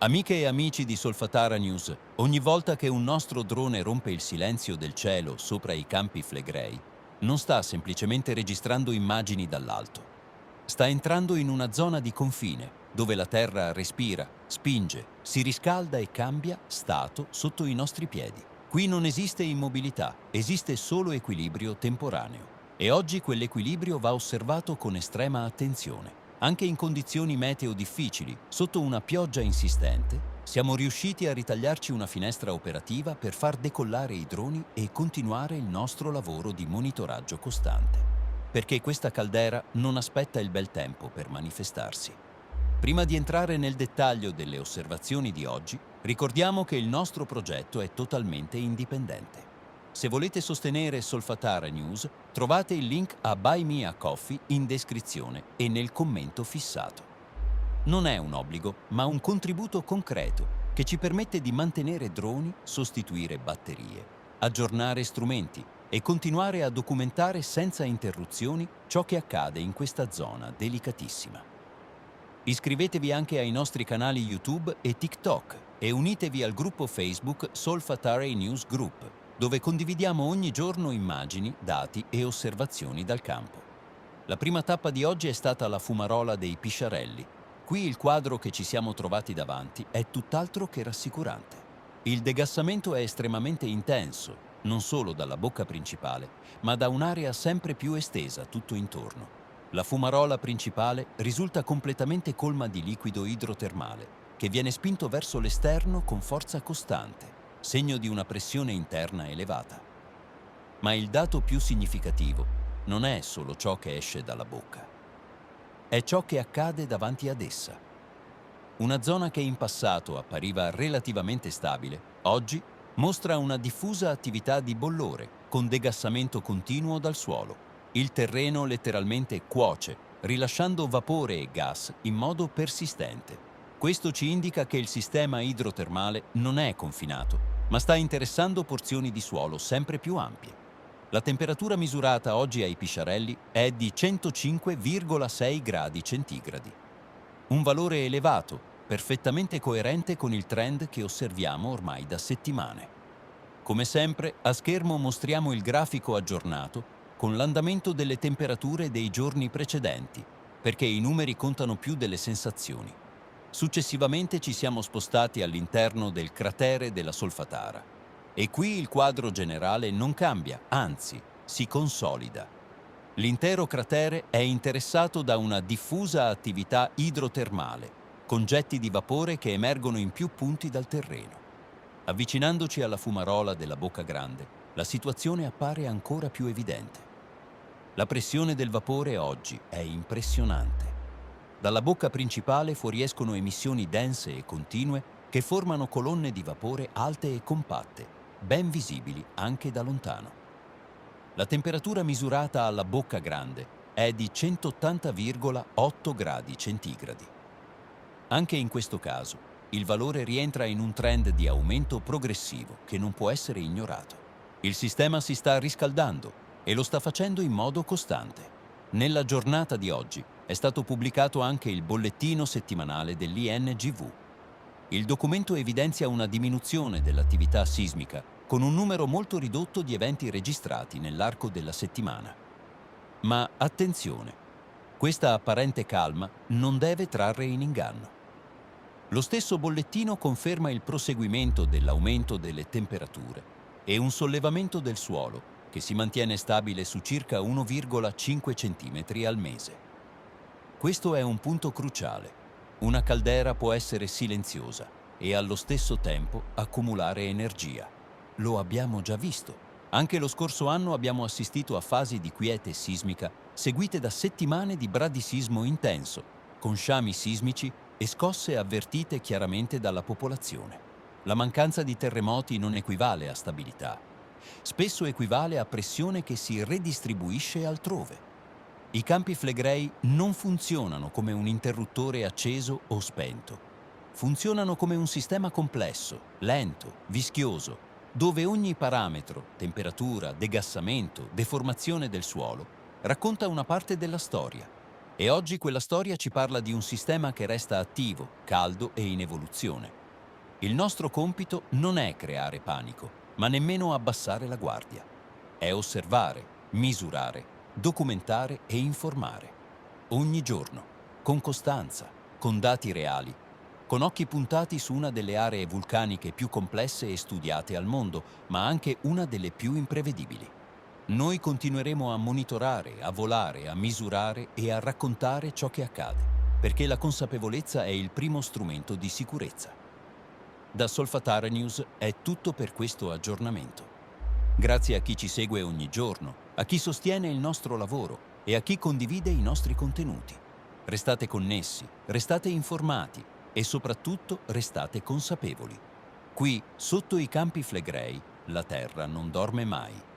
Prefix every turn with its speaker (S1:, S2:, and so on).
S1: Amiche e amici di Solfatara News, ogni volta che un nostro drone rompe il silenzio del cielo sopra i Campi Flegrei, non sta semplicemente registrando immagini dall'alto. Sta entrando in una zona di confine, dove la terra respira, spinge, si riscalda e cambia stato sotto i nostri piedi. Qui non esiste immobilità, esiste solo equilibrio temporaneo. E oggi quell'equilibrio va osservato con estrema attenzione. Anche in condizioni meteo difficili, sotto una pioggia insistente, siamo riusciti a ritagliarci una finestra operativa per far decollare i droni e continuare il nostro lavoro di monitoraggio costante. Perché questa caldera non aspetta il bel tempo per manifestarsi. Prima di entrare nel dettaglio delle osservazioni di oggi, ricordiamo che il nostro progetto è totalmente indipendente. Se volete sostenere Solfatara News, trovate il link a Buy Me a Coffee in descrizione e nel commento fissato. Non è un obbligo, ma un contributo concreto che ci permette di mantenere droni, sostituire batterie, aggiornare strumenti e continuare a documentare senza interruzioni ciò che accade in questa zona delicatissima. Iscrivetevi anche ai nostri canali YouTube e TikTok e unitevi al gruppo Facebook Solfatara News Group, dove condividiamo ogni giorno immagini, dati e osservazioni dal campo. La prima tappa di oggi è stata la fumarola dei Pisciarelli. Qui il quadro che ci siamo trovati davanti è tutt'altro che rassicurante. Il degassamento è estremamente intenso, non solo dalla bocca principale, ma da un'area sempre più estesa tutto intorno. La fumarola principale risulta completamente colma di liquido idrotermale, che viene spinto verso l'esterno con forza costante, segno di una pressione interna elevata. Ma il dato più significativo non è solo ciò che esce dalla bocca, è ciò che accade davanti ad essa. Una zona che in passato appariva relativamente stabile, oggi mostra una diffusa attività di bollore, con degassamento continuo dal suolo. Il terreno letteralmente cuoce, rilasciando vapore e gas in modo persistente. Questo ci indica che il sistema idrotermale non è confinato, ma sta interessando porzioni di suolo sempre più ampie. La temperatura misurata oggi ai Pisciarelli è di 105,6 gradi centigradi. Un valore elevato, perfettamente coerente con il trend che osserviamo ormai da settimane. Come sempre, a schermo mostriamo il grafico aggiornato con l'andamento delle temperature dei giorni precedenti, perché i numeri contano più delle sensazioni. Successivamente ci siamo spostati all'interno del cratere della Solfatara. E qui il quadro generale non cambia, anzi, si consolida. L'intero cratere è interessato da una diffusa attività idrotermale, con getti di vapore che emergono in più punti dal terreno. Avvicinandoci alla fumarola della Bocca Grande, la situazione appare ancora più evidente. La pressione del vapore oggi è impressionante. Dalla bocca principale fuoriescono emissioni dense e continue che formano colonne di vapore alte e compatte, ben visibili anche da lontano. La temperatura misurata alla Bocca Grande è di 180,8 gradi centigradi. Anche in questo caso, il valore rientra in un trend di aumento progressivo che non può essere ignorato. Il sistema si sta riscaldando e lo sta facendo in modo costante. Nella giornata di oggi è stato pubblicato anche il bollettino settimanale dell'INGV. Il documento evidenzia una diminuzione dell'attività sismica con un numero molto ridotto di eventi registrati nell'arco della settimana. Ma attenzione, questa apparente calma non deve trarre in inganno. Lo stesso bollettino conferma il proseguimento dell'aumento delle temperature e un sollevamento del suolo che si mantiene stabile su circa 1,5 cm al mese. Questo è un punto cruciale. Una caldera può essere silenziosa e allo stesso tempo accumulare energia. Lo abbiamo già visto. Anche lo scorso anno abbiamo assistito a fasi di quiete sismica seguite da settimane di bradisismo intenso, con sciami sismici e scosse avvertite chiaramente dalla popolazione. La mancanza di terremoti non equivale a stabilità. Spesso equivale a pressione che si redistribuisce altrove. I campi flegrei non funzionano come un interruttore acceso o spento. Funzionano come un sistema complesso, lento, vischioso, dove ogni parametro, temperatura, degassamento, deformazione del suolo, racconta una parte della storia. E oggi quella storia ci parla di un sistema che resta attivo, caldo e in evoluzione. Il nostro compito non è creare panico, ma nemmeno abbassare la guardia. È osservare, misurare, documentare e informare. Ogni giorno, con costanza, con dati reali, con occhi puntati su una delle aree vulcaniche più complesse e studiate al mondo, ma anche una delle più imprevedibili. Noi continueremo a monitorare, a volare, a misurare e a raccontare ciò che accade, perché la consapevolezza è il primo strumento di sicurezza. Da Solfatara News è tutto per questo aggiornamento. Grazie a chi ci segue ogni giorno, a chi sostiene il nostro lavoro e a chi condivide i nostri contenuti. Restate connessi, restate informati e soprattutto restate consapevoli. Qui, sotto i Campi Flegrei, la Terra non dorme mai.